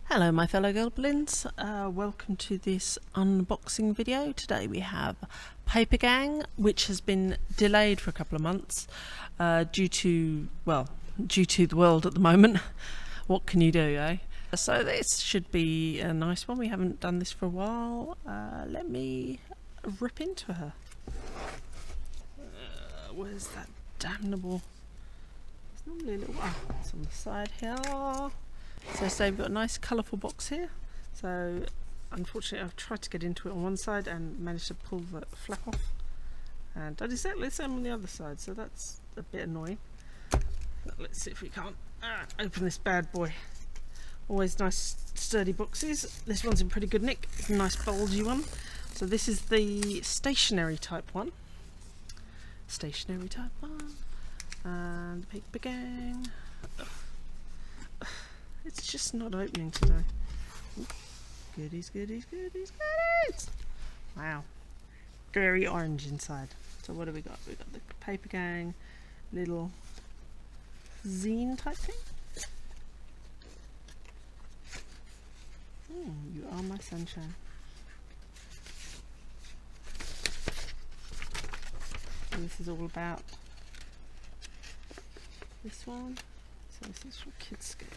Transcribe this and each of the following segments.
Hello my fellow goblins, welcome to this unboxing video. Today we have Papergang, which has been delayed for a couple of months due to the world at the moment. What can you do, eh? So this should be a nice one. We haven't done this for a while. Let me rip into her. Where's that damnable... There's normally a little... it's on the side here. So we've got a nice colourful box here. So unfortunately I've tried to get into it on one side and managed to pull the flap off, and did exactly the same on the other side, so that's a bit annoying. But let's see if we can't open this bad boy. Always nice sturdy boxes. This one's in pretty good nick. It's a nice bulgy one. So this is the stationary type one. And Papergang. It's just not opening today. Goodies. Wow. Very orange inside. So what do we got? We've got the Papergang little zine type thing. You are my sunshine. And this is all about this one. So this is from Kidscape.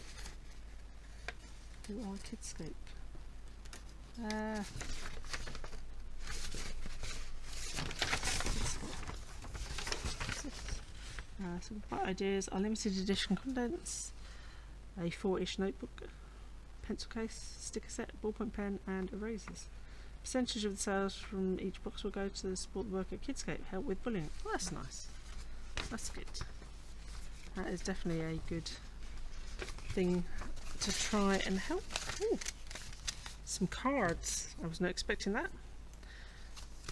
Who are Kidscape? Some bright ideas are limited edition contents, a 4-ish notebook, pencil case, sticker set, ballpoint pen and erasers. Percentage of the sales from each box will go to the support work at Kidscape, help with bullying. Well, that's nice. That's good. That is definitely a good thing to try and help. Ooh, some cards. I was not expecting that.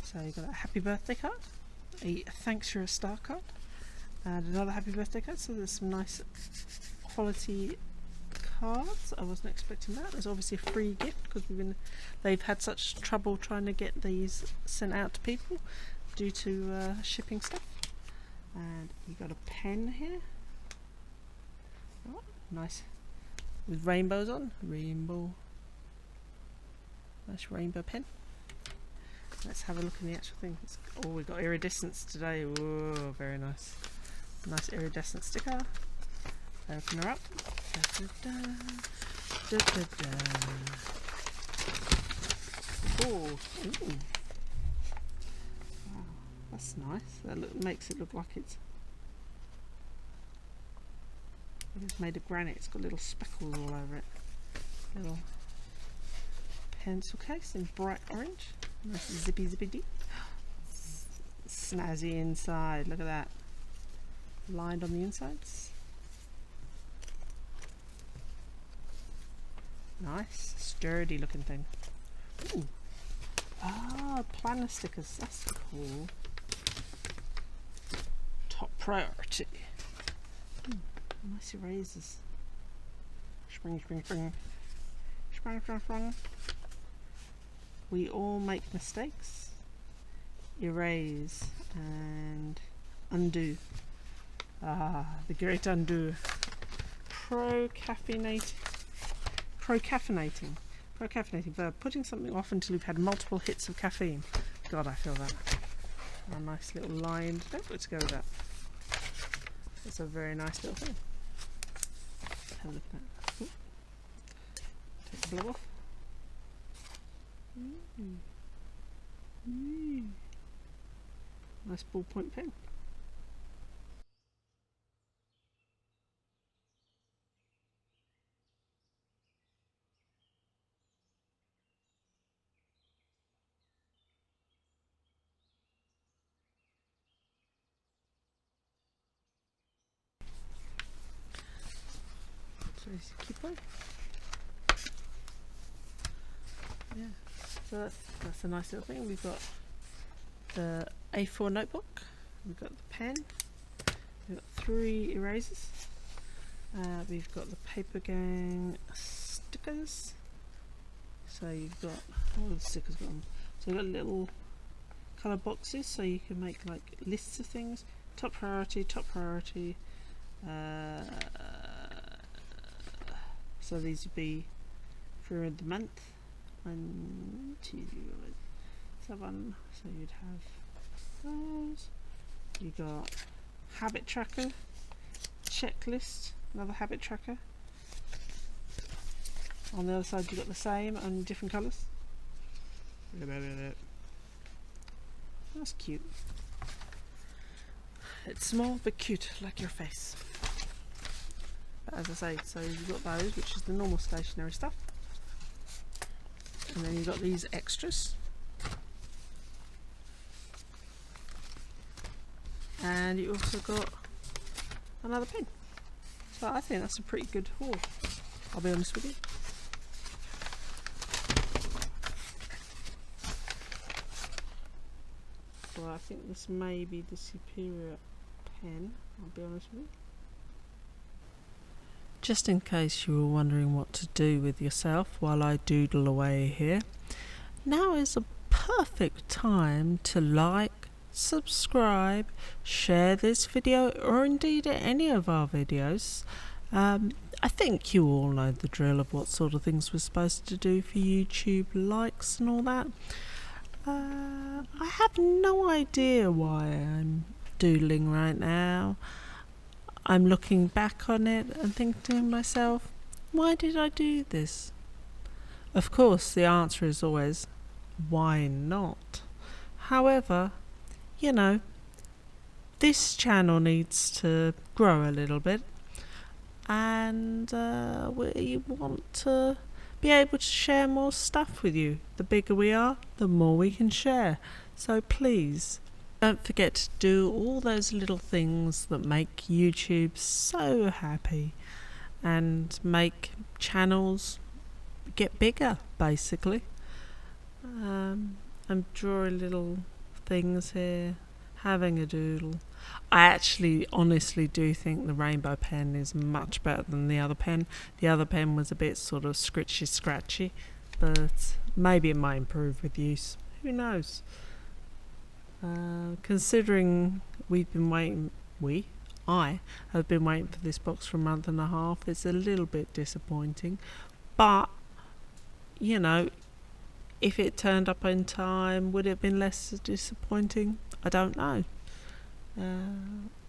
So you've got a happy birthday card, a thanks you're a star card, and another happy birthday card. So there's some nice quality cards. I wasn't expecting that. There's obviously a free gift because they've had such trouble trying to get these sent out to people due to shipping stuff. And you've got a pen here. Oh, nice. With rainbows on. Nice rainbow pen. Let's have a look in the actual thing. Oh, we've got iridescence today. Whoa, very nice. Nice iridescent sticker. Open her up. Oh, ooh. Wow, that's nice. That makes it look like it's made of granite. It's got little speckles all over it. Little pencil case in bright orange. Nice zippy dee. Snazzy inside. Look at that. Lined on the insides. Nice sturdy looking thing. Ooh. Planner stickers. That's cool. Top priority. Nice erasers. Spring. We all make mistakes. Erase and undo. The great undo. Pro-caffeinating verb. Putting something off until you've had multiple hits of caffeine. God, I feel that. A nice little lined notebook to go with that. It's a very nice little thing. Have a look at that. Ooh. Take the blow off. Nice ballpoint pen. Keep on. Yeah, so that's a nice little thing. We've got the A4 notebook, we've got the pen, we've got 3 erasers, we've got the Papergang stickers. So you've got all the stickers on. So you've got little colour boxes so you can make like lists of things. Top priority. So these would be for the month. 1, 2, 7. So you'd have those. You got habit tracker, checklist, another habit tracker. On the other side you got the same and different colours. That's cute. It's small but cute, like your face. But as I say, so you've got those, which is the normal stationery stuff. And then you've got these extras. And you also got another pen. So I think that's a pretty good haul, I'll be honest with you. So I think this may be the superior pen, I'll be honest with you. Just in case you were wondering what to do with yourself while I doodle away here, now is a perfect time to like, subscribe, share this video, or indeed any of our videos. I think you all know the drill of what sort of things we're supposed to do for YouTube likes and all that. I have no idea why I'm doodling right now. I'm looking back on it and thinking to myself, why did I do this? Of course, the answer is always, why not? However, you know, this channel needs to grow a little bit, and we want to be able to share more stuff with you. The bigger we are, the more we can share. So please, don't forget to do all those little things that make YouTube so happy and make channels get bigger, basically. I'm drawing little things here, having a doodle. I actually honestly do think the rainbow pen is much better than the other pen. The other pen was a bit sort of scratchy, but maybe it might improve with use. Who knows? Considering I have been waiting for this box for a month and a half, it's a little bit disappointing. But, you know, if it turned up in time, would it have been less disappointing? I don't know.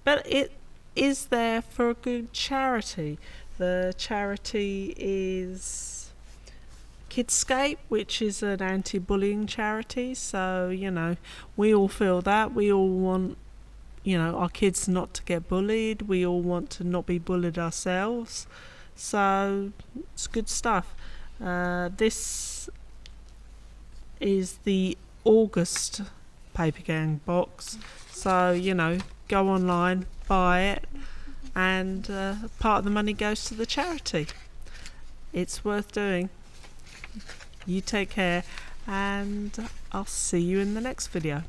But it is there for a good charity. The charity is Kidscape, which is an anti-bullying charity. So, you know, we all feel that. We all want, you know, our kids not to get bullied. We all want to not be bullied ourselves. So, it's good stuff. This is the August Papergang box. So, you know, go online, buy it, and part of the money goes to the charity. It's worth doing. You take care, and I'll see you in the next video.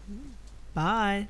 Bye.